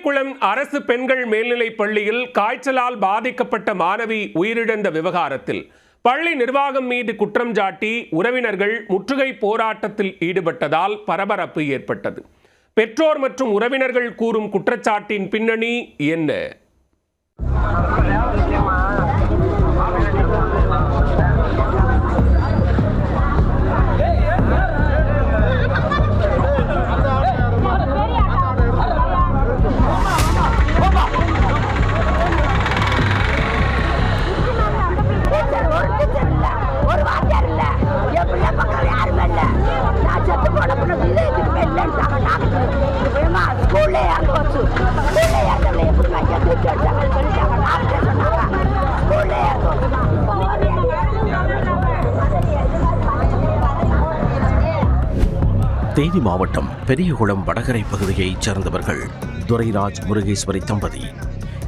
பெரியகுளம் அரசு பெண்கள் மேல்நிலைப் பள்ளியில் காய்ச்சலால் பாதிக்கப்பட்ட மாணவி உயிரிழந்த விவகாரத்தில் பள்ளி நிர்வாகம் மீது குற்றம் சாட்டி உறவினர்கள் முற்றுகை போராட்டத்தில் ஈடுபட்டதால் பரபரப்பு ஏற்பட்டது. பெற்றோர் மற்றும் உறவினர்கள் கூறும் குற்றச்சாட்டின் பின்னணி என்ன? தேனி மாவட்டம் பெரியகுளம் வடகரை பகுதியைச் சேர்ந்தவர்கள் துரைராஜ் முருகேஸ்வரி தம்பதி.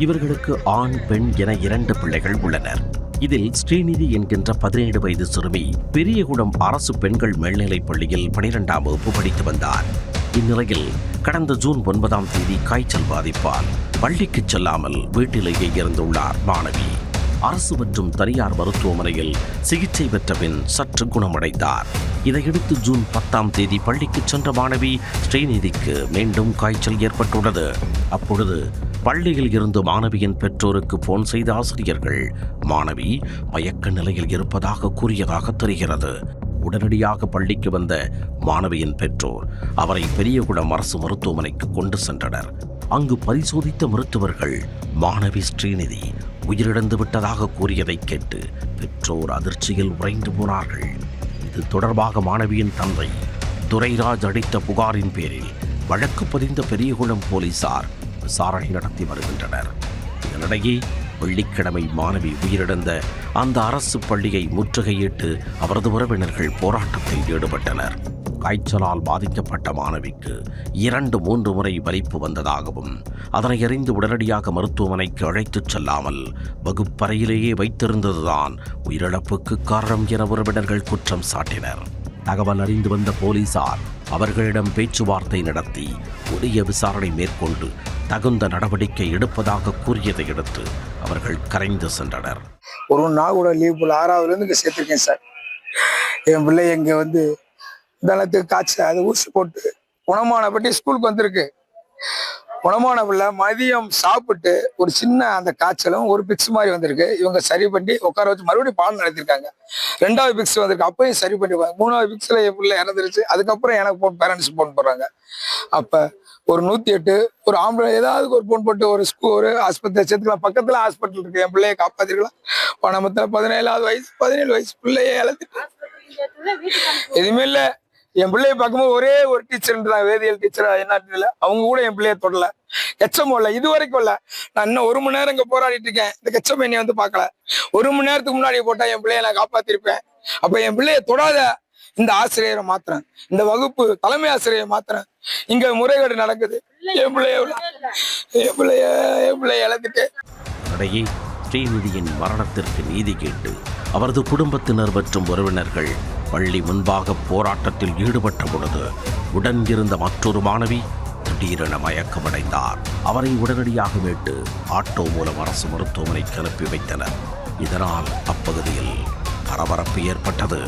இவர்களுக்கு ஆண் பெண் என 2 பிள்ளைகள் உள்ளனர். இதில் ஸ்ரீநிதி என்கின்ற 17 வயது சிறுமி பெரியகுளம் அரசு பெண்கள் மேல்நிலைப் பள்ளியில் 12ஆம் வகுப்பு படித்து வந்தார். இந்நிலையில் கடந்த ஜூன் 9ஆம் தேதி காய்ச்சல் பாதிப்பால் பள்ளிக்கு செல்லாமல் வீட்டிலேயே இருந்துள்ளார் மாணவி. அரசு மற்றும் தனியார் மருத்துவமனையில் சிகிச்சை பெற்ற பின் சற்று குணமடைந்தார். இதையடுத்து ஜூன் 10ஆம் தேதி பள்ளிக்கு சென்ற மாணவி ஸ்ரீநிதிக்கு மீண்டும் காய்ச்சல் ஏற்பட்டுள்ளது. அப்பொழுது பள்ளியில் இருந்து மாணவியின் பெற்றோருக்கு போன் செய்த ஆசிரியர்கள் மாணவி மயக்க நிலையில் இருப்பதாக கூறியதாக தெரிகிறது. உடனடியாக பள்ளிக்கு வந்த மாணவியின் பெற்றோர் அவரை பெரியகுளம் அரசு மருத்துவமனைக்கு கொண்டு சென்றனர். அங்கு பரிசோதித்த மருத்துவர்கள் மாணவி ஸ்ரீநிதி உயிரிழந்து விட்டதாக கூறியதை கேட்டு பெற்றோர் அதிர்ச்சியில் உறைந்து போனார்கள். இது தொடர்பாக மாணவியின் தந்தை துரைராஜ் அளித்த புகாரின் பேரில் வழக்கு பதிந்த பெரியகுளம் போலீசார் விசாரணை நடத்தி வருகின்றனர். இதனிடையே வெள்ளிக்கிழமை மாணவி உயிரிழந்த அந்த அரசு பள்ளியை முற்றுகையிட்டு அவரது உறவினர்கள் போராட்டத்தில் ஈடுபட்டனர். காய்ச்சலால் பாதிக்கப்பட்ட மாணவிக்கு 2-3 முறை வலிப்பு வந்ததாகவும் அதனை அறிந்து உடனடியாக மருத்துவமனைக்கு அழைத்துச் செல்லாமல் வகுப்பறையிலேயே வைத்திருந்ததுதான் உயிரிழப்புக்கு காரணம் என உறவினர்கள் குற்றம் சாட்டினர். தகவல் அறிந்து வந்த போலீசார் அவர்களிடம் பேச்சுவார்த்தை நடத்தி உரிய விசாரணை மேற்கொண்டு தகுந்த நடவடிக்கை எடுப்பதாக கூறியதை அடுத்து அவர்கள் கரைந்து சென்றனர். ஒரு நாள் கூட லீவ் போல 6ஆவதுலேருந்து இங்கே சேர்த்துருக்கேன் சார். என் பிள்ளை இங்கே வந்து தனத்துக்கு காய்ச்சல் அது ஊசி போட்டு குணமான பட்டி ஸ்கூலுக்கு வந்திருக்கு. குணமான பிள்ளை மதியம் சாப்பிட்டு ஒரு சின்ன அந்த காய்ச்சலும் ஒரு பிக்ஸ் மாதிரி வந்திருக்கு. இவங்க சரி பண்ணி உட்கார வச்சு மறுபடியும் பாடம் நடத்திருக்காங்க. 2வது பிக்ஸ் வந்திருக்கு. அப்பயும் சரி பண்ணிடுவாங்க. 3வது பிக்ஸ்ல என் பிள்ளை இறந்துருச்சு. அதுக்கப்புறம் எனக்கு பேரண்ட்ஸ் போன் போடுறாங்க. அப்ப ஒரு 108 ஒரு ஆம்புலன்ஸ் ஏதாவது ஒரு போன் போட்டு ஒரு ஆஸ்பத்திரி சேர்த்துக்கலாம். பக்கத்துல ஹாஸ்பிட்டல் இருக்கு. என் பிள்ளைய காப்பாத்திருக்கலாம். பணமத்துல 17வது வயசு 17 வயசு பிள்ளைய இழந்துட்டு எதுவுமே இல்லை. என் பிள்ளைய பார்க்கும்போது ஒரே ஒரு டீச்சர் தான், வேதியியல் டீச்சர். என்ன அவங்க கூட என் பிள்ளைய தொடல. கெச்சம் இல்ல, இது வரைக்கும் இல்ல. நான் இன்னும் 1 மணி நேரம் இங்க போராடிட்டு இருக்கேன். இந்த கெச்சம் என்னைய வந்து பார்க்கல. 1 மணி நேரத்துக்கு முன்னாடி போட்டா என் பிள்ளைய நான் காப்பாத்திருப்பேன். அப்ப என் பிள்ளைய தொடாத இந்த ஆசிரியரை மாத்திரேன், இந்த வகுப்பு தலைமை ஆசிரியரை மாத்திரேன். இங்க முறைகேடு நடக்குது. என் பிள்ளைய இழந்துட்டு இடையே ஸ்ரீநிதியின் மரணத்திற்கு நீதி கேட்டு அவரது குடும்பத்தினர் மற்றும் உறவினர்கள் பள்ளி முன்பாக போராட்டத்தில் ஈடுபட்ட பொழுது உடன் இருந்த மற்றொரு மாணவி திடீரென மயக்கமடைந்தார். அவரை உடனடியாக மீட்டு ஆட்டோ மூலம் அரசு மருத்துவமனைக்கு அனுப்பி வைத்தனர். இதனால் அப்பகுதியில் பரபரப்பு ஏற்பட்டது.